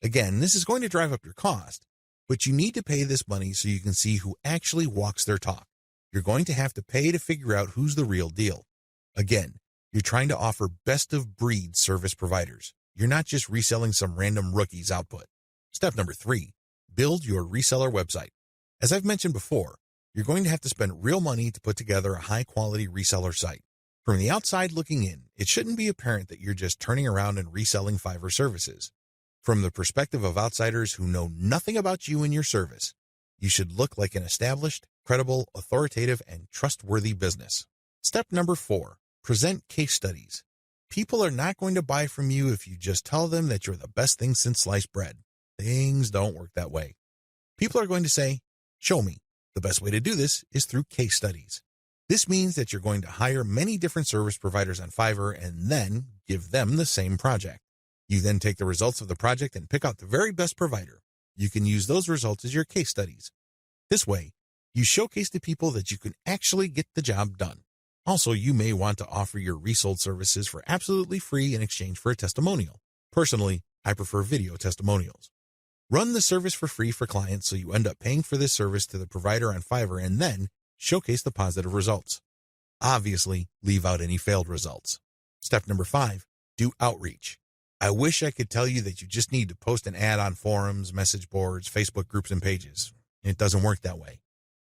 Again, this is going to drive up your cost, but you need to pay this money so you can see who actually walks their talk. You're going to have to pay to figure out who's the real deal. Again, you're trying to offer best-of-breed service providers. You're not just reselling some random rookie's output. Step number 3, build your reseller website. As I've mentioned before, you're going to have to spend real money to put together a high-quality reseller site. From the outside looking in, it shouldn't be apparent that you're just turning around and reselling Fiverr services. From the perspective of outsiders who know nothing about you and your service, you should look like an established, credible, authoritative, and trustworthy business. Step number 4, present case studies. People are not going to buy from you if you just tell them that you're the best thing since sliced bread. Things don't work that way. People are going to say, show me. The best way to do this is through case studies. This means that you're going to hire many different service providers on Fiverr and then give them the same project. You then take the results of the project and pick out the very best provider. You can use those results as your case studies. This way, you showcase to people that you can actually get the job done. Also, you may want to offer your resold services for absolutely free in exchange for a testimonial. Personally, I prefer video testimonials. Run the service for free for clients so you end up paying for this service to the provider on Fiverr and then showcase the positive results. Obviously, leave out any failed results. Step number 5, do outreach. I wish I could tell you that you just need to post an ad on forums, message boards, Facebook groups, and pages. It doesn't work that way.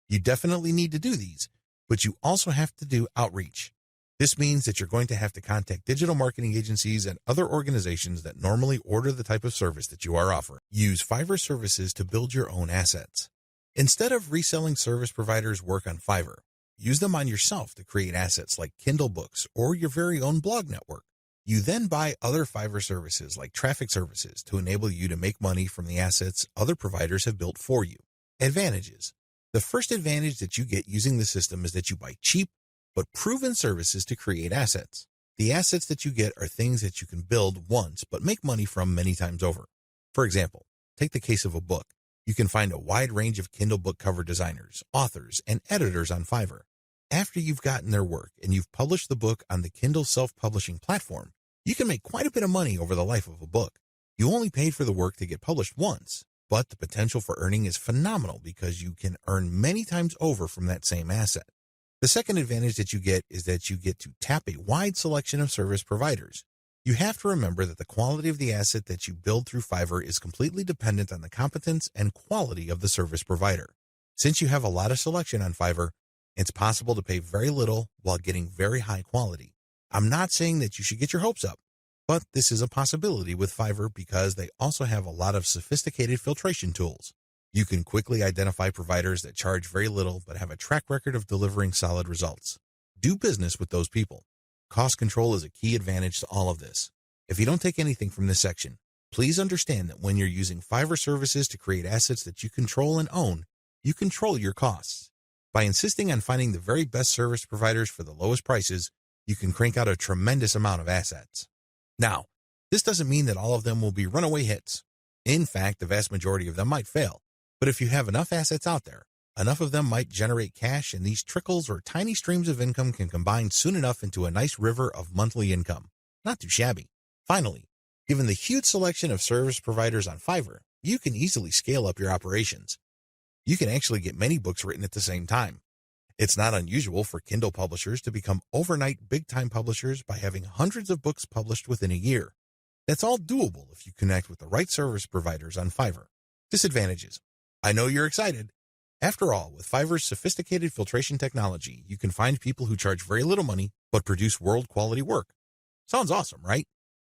You definitely need to do these, but you also have to do outreach. This means that you're going to have to contact digital marketing agencies and other organizations that normally order the type of service that you are offering. Use Fiverr services to build your own assets. Instead of reselling service providers' work on Fiverr, use them on yourself to create assets like Kindle books or your very own blog network. You then buy other Fiverr services like traffic services to enable you to make money from the assets other providers have built for you. Advantages. The first advantage that you get using the system is that you buy cheap but proven services to create assets. The assets that you get are things that you can build once but make money from many times over. For example, take the case of a book. You can find a wide range of Kindle book cover designers, authors, and editors on Fiverr. After you've gotten their work and you've published the book on the Kindle self-publishing platform, you can make quite a bit of money over the life of a book. You only paid for the work to get published once, but the potential for earning is phenomenal because you can earn many times over from that same asset. The second advantage that you get is that you get to tap a wide selection of service providers. You have to remember that the quality of the asset that you build through Fiverr is completely dependent on the competence and quality of the service provider. Since you have a lot of selection on Fiverr, it's possible to pay very little while getting very high quality. I'm not saying that you should get your hopes up, but this is a possibility with Fiverr because they also have a lot of sophisticated filtration tools. You can quickly identify providers that charge very little but have a track record of delivering solid results. Do business with those people. Cost control is a key advantage to all of this. If you don't take anything from this section, please understand that when you're using Fiverr services to create assets that you control and own, you control your costs. By insisting on finding the very best service providers for the lowest prices, you can crank out a tremendous amount of assets. Now, this doesn't mean that all of them will be runaway hits. In fact, the vast majority of them might fail. But if you have enough assets out there, enough of them might generate cash, and these trickles or tiny streams of income can combine soon enough into a nice river of monthly income. Not too shabby. Finally, given the huge selection of service providers on Fiverr, you can easily scale up your operations. You can actually get many books written at the same time. It's not unusual for Kindle publishers to become overnight big-time publishers by having hundreds of books published within a year. That's all doable if you connect with the right service providers on Fiverr. Disadvantages. I know you're excited. After all, with Fiverr's sophisticated filtration technology, you can find people who charge very little money but produce world-quality work. Sounds awesome, right?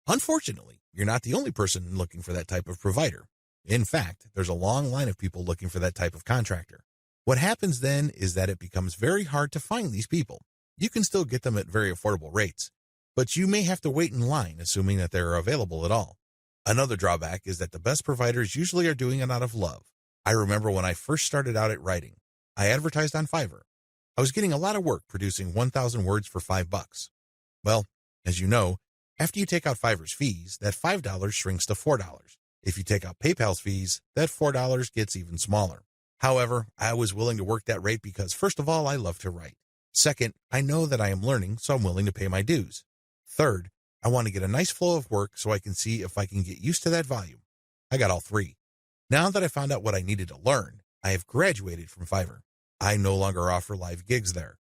Unfortunately, you're not the only person looking for that type of provider. In fact, there's a long line of people looking for that type of contractor. What happens then is that it becomes very hard to find these people. You can still get them at very affordable rates, but you may have to wait in line assuming that they're available at all. Another drawback is that the best providers usually are doing it out of love. I remember when I first started out at writing, I advertised on Fiverr. I was getting a lot of work producing 1,000 words for $5. Well, as you know, after you take out Fiverr's fees, that $5 shrinks to $4. If you take out PayPal's fees, that $4 gets even smaller. However, I was willing to work that rate because, first of all, I love to write. Second, I know that I am learning, so I'm willing to pay my dues. Third, I want to get a nice flow of work so I can see if I can get used to that volume. I got all three. Now that I found out what I needed to learn, I have graduated from Fiverr. I no longer offer live gigs there.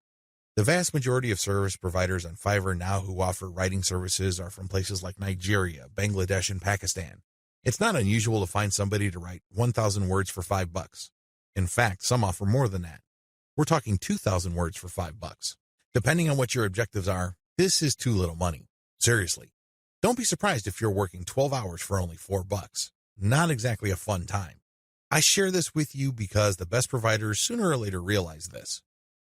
The vast majority of service providers on Fiverr now who offer writing services are from places like Nigeria, Bangladesh, and Pakistan. It's not unusual to find somebody to write 1,000 words for $5. In fact, some offer more than that. We're talking 2,000 words for $5. Depending on what your objectives are, this is too little money. Seriously. Don't be surprised if you're working 12 hours for only $4. Not exactly a fun time. I share this with you because the best providers sooner or later realize this.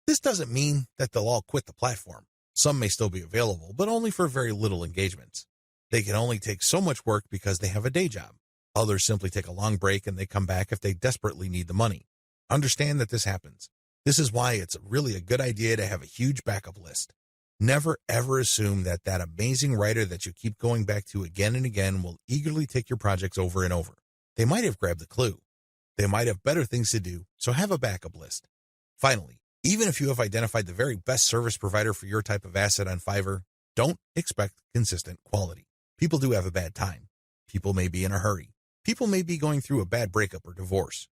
This doesn't mean that they'll all quit the platform. Some may still be available, but only for very little engagements. They can only take so much work because they have a day job. Others simply take a long break and they come back if they desperately need the money. Understand that this happens. This is why it's really a good idea to have a huge backup list. Never ever assume that that amazing writer that you keep going back to again and again will eagerly take your projects over and over. They might have grabbed the clue. They might have better things to do, so have a backup list. Finally, even if you have identified the very best service provider for your type of asset on Fiverr, don't expect consistent quality. People do have a bad time. People may be in a hurry. People may be going through a bad breakup or divorce.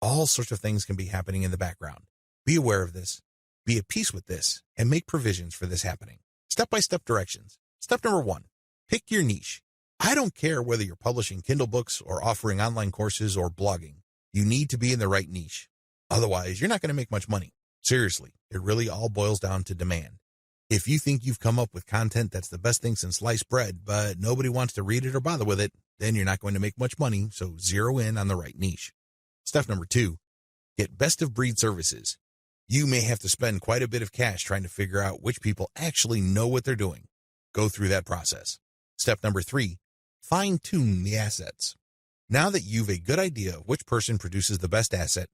All sorts of things can be happening in the background. Be aware of this, be at peace with this, and make provisions for this happening. Step-by-step directions. Step number 1, pick your niche. I don't care whether you're publishing Kindle books or offering online courses or blogging. You need to be in the right niche. Otherwise, you're not going to make much money. Seriously, it really all boils down to demand. If you think you've come up with content that's the best thing since sliced bread, but nobody wants to read it or bother with it, then you're not going to make much money, so zero in on the right niche. Step number 2, get best-of-breed services. You may have to spend quite a bit of cash trying to figure out which people actually know what they're doing. Go through that process. Step number 3, fine-tune the assets. Now that you've a good idea of which person produces the best asset,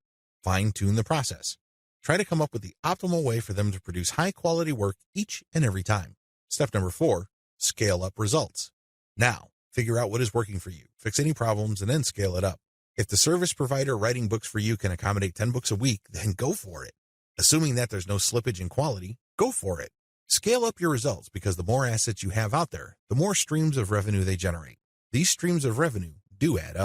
fine-tune the process. Try to come up with the optimal way for them to produce high-quality work each and every time. Step number 4, scale up results. Now, figure out what is working for you, fix any problems, and then scale it up. If the service provider writing books for you can accommodate 10 books a week, then go for it. Assuming that there's no slippage in quality, go for it. Scale up your results because the more assets you have out there, the more streams of revenue they generate. These streams of revenue do add up.